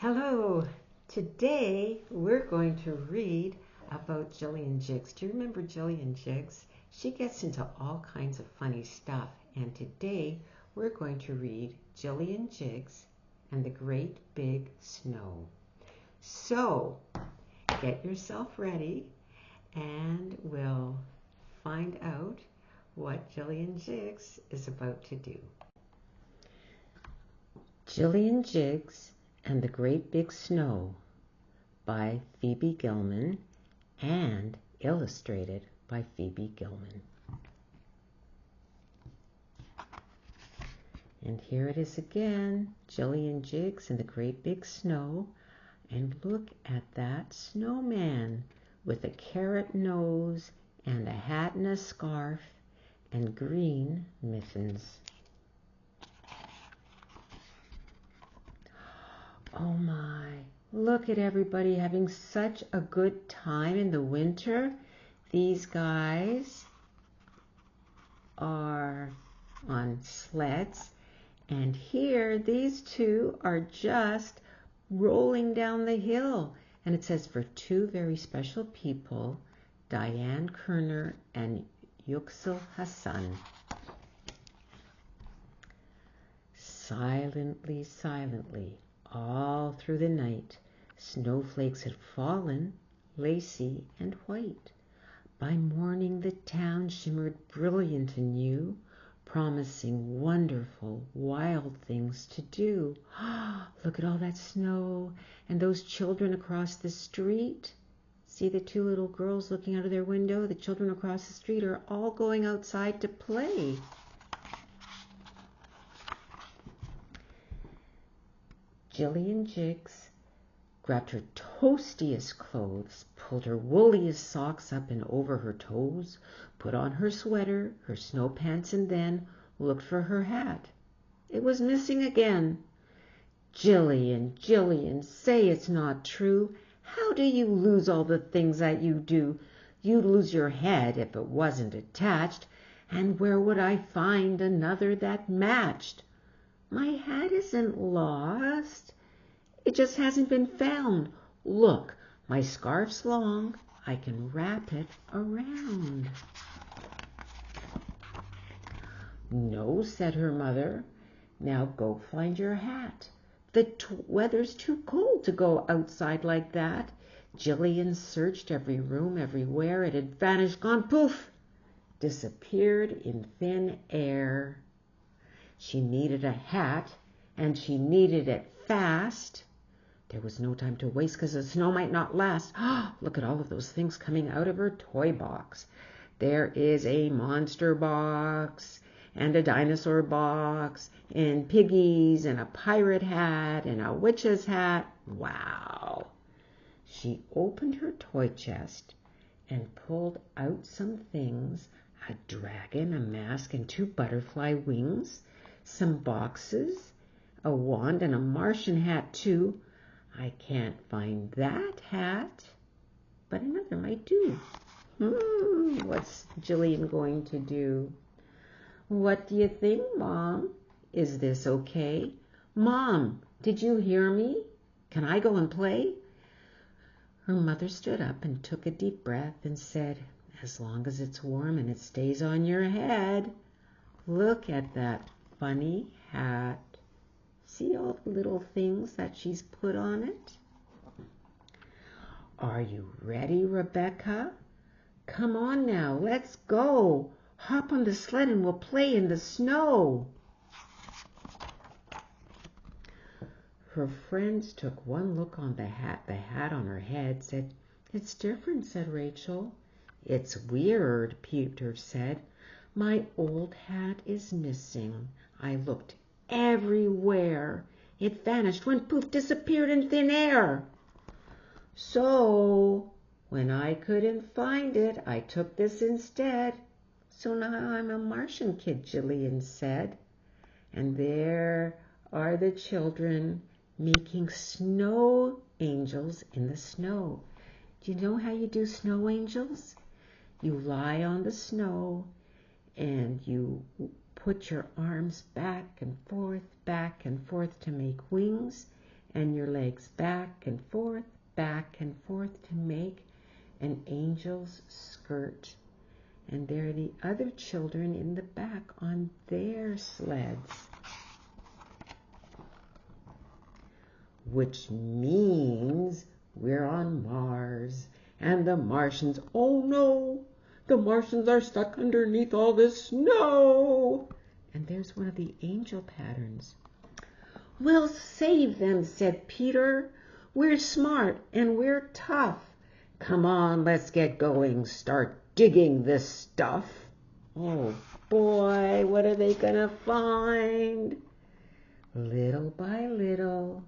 Hello! Today we're going to read about Jillian Jiggs. Do you remember Jillian Jiggs? She gets into all kinds of funny stuff, and today we're going to read Jillian Jiggs and the Great Big Snow. So, get yourself ready and we'll find out what Jillian Jiggs is about to do. Jillian Jiggs and the Great Big Snow by Phoebe Gillman and illustrated by Phoebe Gillman. And here it is again, Jillian Jiggs and the Great Big Snow. And look at that snowman with a carrot nose and a hat and a scarf and green mittens. Oh my, look at everybody having such a good time in the winter. These guys are on sleds, and here these two are just rolling down the hill. And it says, for two very special people, Diane Kerner and Yüksel Hassan. Silently, silently, all through the night, snowflakes had fallen, lacy and white. By morning the town shimmered brilliant and new, promising wonderful, wild things to do. Look at all that snow and those children across the street. See the two little girls looking out of their window? The children across the street are all going outside to play. Jillian Jiggs grabbed her toastiest clothes, pulled her wooliest socks up and over her toes, put on her sweater, her snow pants, and then looked for her hat. It was missing again. Jillian, Jillian, say it's not true. How do you lose all the things that you do? You'd lose your head if it wasn't attached, and where would I find another that matched? My hat isn't lost. It just hasn't been found. Look, my scarf's long. I can wrap it around. No, said her mother. Now go find your hat. The weather's too cold to go outside like that. Jillian searched every room, everywhere. It had vanished, gone poof, disappeared in thin air. She needed a hat, and she needed it fast. There was no time to waste because the snow might not last. Look at all of those things coming out of her toy box. There is a monster box, and a dinosaur box, and piggies, and a pirate hat, and a witch's hat. Wow! She opened her toy chest and pulled out some things, a dragon, a mask, and two butterfly wings, some boxes, a wand, and a Martian hat too. I can't find that hat, but another might do. What's Jillian going to do? What do you think, Mom? Is this okay? Mom, did you hear me? Can I go and play? Her mother stood up and took a deep breath and said, as long as it's warm and it stays on your head. Look at that funny hat. See all the little things that she's put on it? Are you ready, Rebecca? Come on now, let's go. Hop on the sled and we'll play in the snow. Her friends took one look on the hat on her head, said, it's different, said Rachel. It's weird, Peter said. My old hat is missing. I looked everywhere. It vanished, went poof, disappeared in thin air. So, when I couldn't find it, I took this instead. So now I'm a Martian kid, Jillian said. And there are the children making snow angels in the snow. Do you know how you do snow angels? You lie on the snow and you put your arms back and forth to make wings, and your legs back and forth to make an angel's skirt. And there are the other children in the back on their sleds. Which means we're on Mars. And the Martians, oh no, the Martians are stuck underneath all this snow. And there's one of the angel patterns. We'll save them, said Peter. We're smart and we're tough. Come on, let's get going. Start digging this stuff. Oh boy, what are they gonna find? Little by little,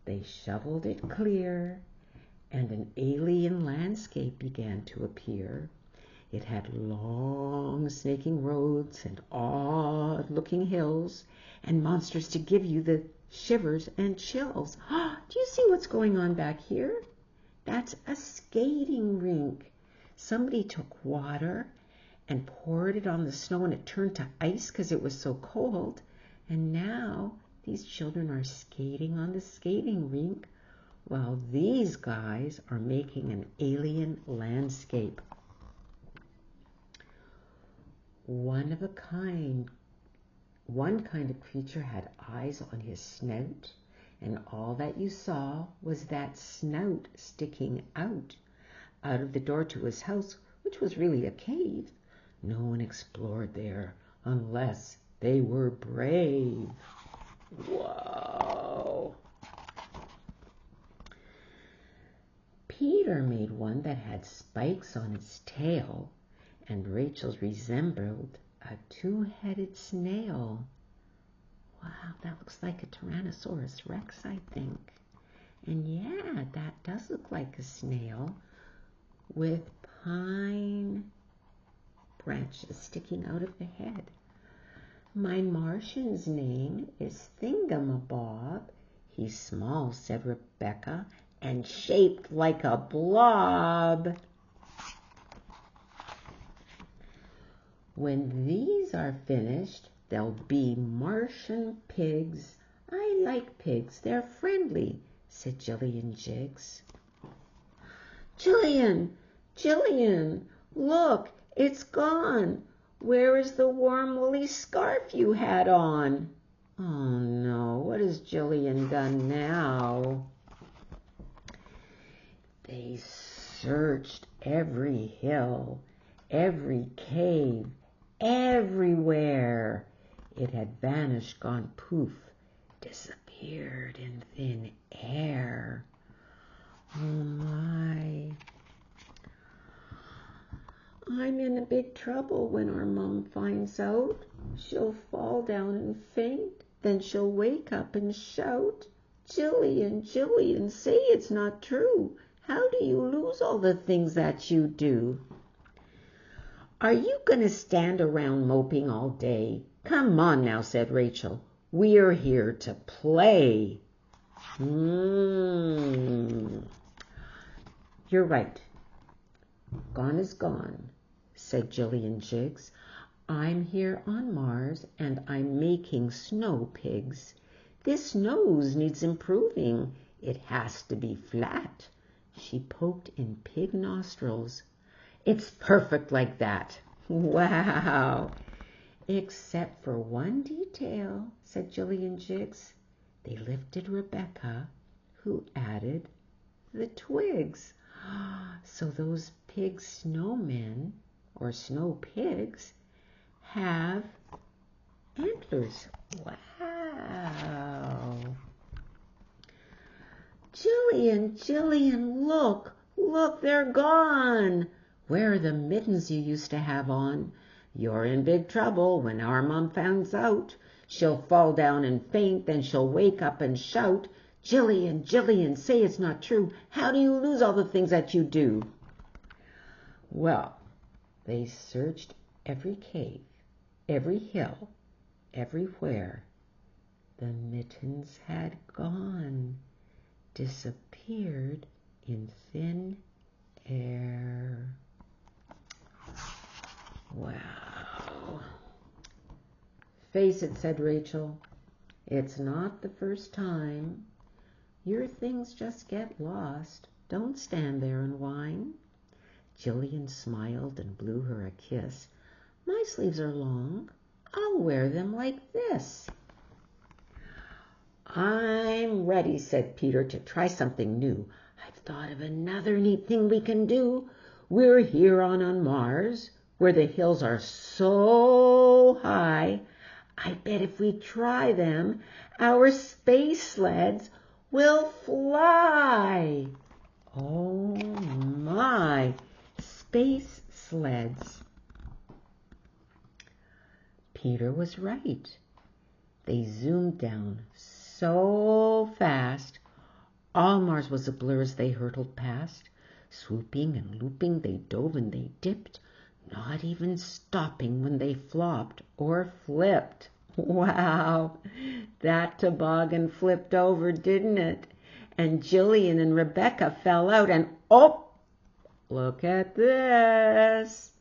they shoveled it clear, and an alien landscape began to appear. It had long snaking roads and odd-looking hills and monsters to give you the shivers and chills. Do you see what's going on back here? That's a skating rink. Somebody took water and poured it on the snow and it turned to ice because it was so cold. And now these children are skating on the skating rink while these guys are making an alien landscape. One kind of creature had eyes on his snout, and all that you saw was that snout sticking out of the door to his house, which was really a cave. No one explored there unless they were brave. Whoa! Peter made one that had spikes on its tail, and Rachel's resembled a two-headed snail. Wow, that looks like a Tyrannosaurus Rex, I think. And yeah, that does look like a snail with pine branches sticking out of the head. My Martian's name is Thingamabob. He's small, said Rebecca, and shaped like a blob. When these are finished, they'll be Martian pigs. I like pigs. They're friendly, said Jillian Jiggs. Jillian, look, it's gone. Where is the warm woolly scarf you had on? Oh no, what has Jillian done now? They searched every hill, every cave, everywhere. It had vanished, gone poof, disappeared in thin air. Oh my. I'm in a big trouble when our mom finds out. She'll fall down and faint. Then she'll wake up and shout, Jillian, say it's not true. How do you lose all the things that you do? Are you going to stand around moping all day? Come on now, said Rachel. We're here to play. You're right. Gone is gone, said Jillian Jiggs. I'm here on Mars and I'm making snow pigs. This nose needs improving. It has to be flat. She poked in pig nostrils. It's perfect like that. Wow. Except for one detail, said Jillian Jiggs. They lifted Rebecca, who added the twigs. So those pig snowmen, or snow pigs, have antlers. Wow. Jillian, look, they're gone. Where are the mittens you used to have on? You're in big trouble when our mom finds out. She'll fall down and faint, then she'll wake up and shout, Jillian, say it's not true. How do you lose all the things that you do? Well, they searched every cave, every hill, everywhere. The mittens had gone, disappeared in thin air. Wow. Face it, said Rachel. It's not the first time. Your things just get lost. Don't stand there and whine. Jillian smiled and blew her a kiss. My sleeves are long. I'll wear them like this. I'm ready, said Peter, to try something new. I've thought of another neat thing we can do. We're here on Mars, where the hills are so high. I bet if we try them, our space sleds will fly. Oh my, space sleds. Peter was right. They zoomed down so fast, all Mars was a blur as they hurtled past. Swooping and looping, they dove and they dipped, not even stopping when they flopped or flipped. Wow, that toboggan flipped over, didn't it? And Jillian and Rebecca fell out, and oh, look at this.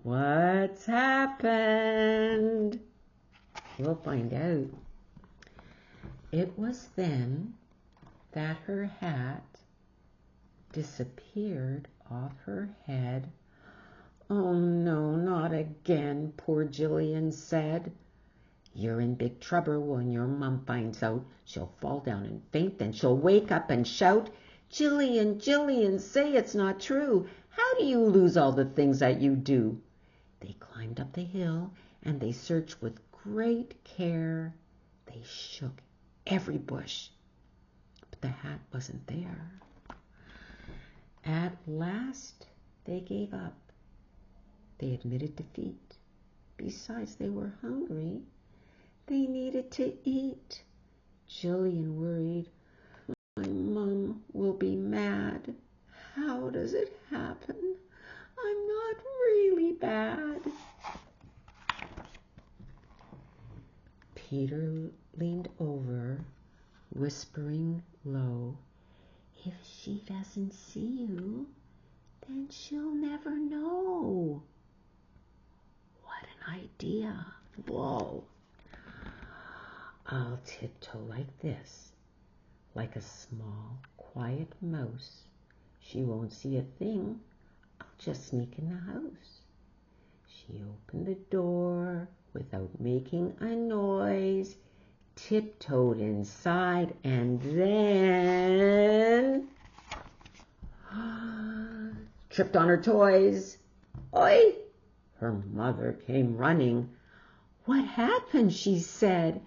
What's happened? We'll find out. It was then that her hat disappeared off her head. Oh no, not again, poor Jillian said. You're in big trouble when your mom finds out. She'll fall down and faint, then she'll wake up and shout, Jillian, Jillian, say it's not true. How do you lose all the things that you do? They climbed up the hill and they searched with great care. They shook every bush, but the hat wasn't there. At last they gave up. They admitted defeat. Besides, they were hungry. They needed to eat. Jillian worried, my mom will be mad. How does it happen? I'm not really bad. Peter leaned over, whispering low, if she doesn't see you, then she'll never know. What an idea. Whoa. I'll tiptoe like this, like a small, quiet mouse. She won't see a thing. I'll just sneak in the house. She opened the door without making a noise, tiptoed inside, and then tripped on her toys. Oi! Her mother came running. What happened? She said.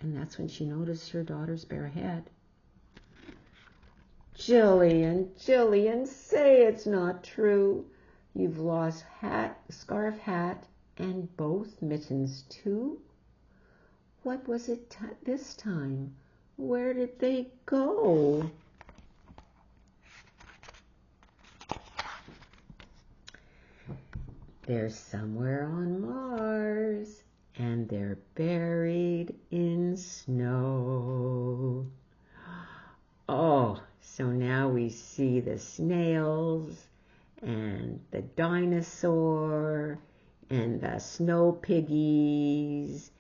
And that's when she noticed her daughter's bare head. Jillian, Jillian, say it's not true. You've lost scarf, hat, and both mittens too. What was it this time? Where did they go? They're somewhere on Mars, and they're buried in snow. Oh, so now we see the snails and the dinosaur and the snow piggies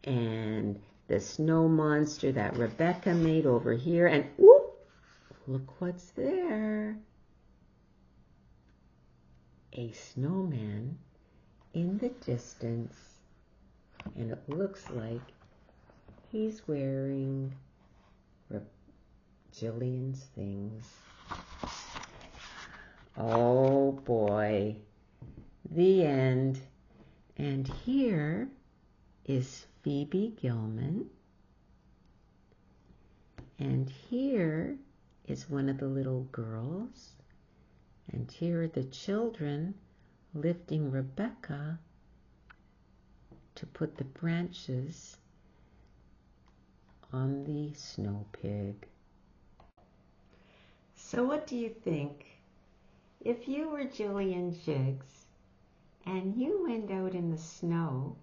and the snow monster that Rebecca made over here. And whoop, look what's there. A snowman in the distance, and it looks like he's wearing Jillian's things. Oh boy, the end. And here is Phoebe Gillman, and here is one of the little girls, and here are the children lifting Rebecca to put the branches on the snow pig. So what do you think? If you were Jillian Jiggs and you went out in the snow,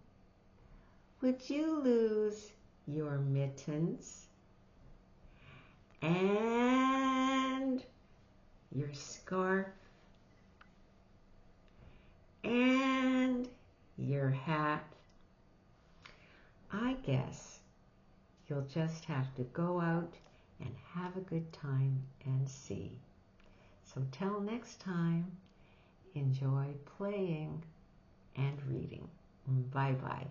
would you lose your mittens and your scarf and your hat? I guess you'll just have to go out and have a good time and see. So till next time, enjoy playing and reading. Bye-bye.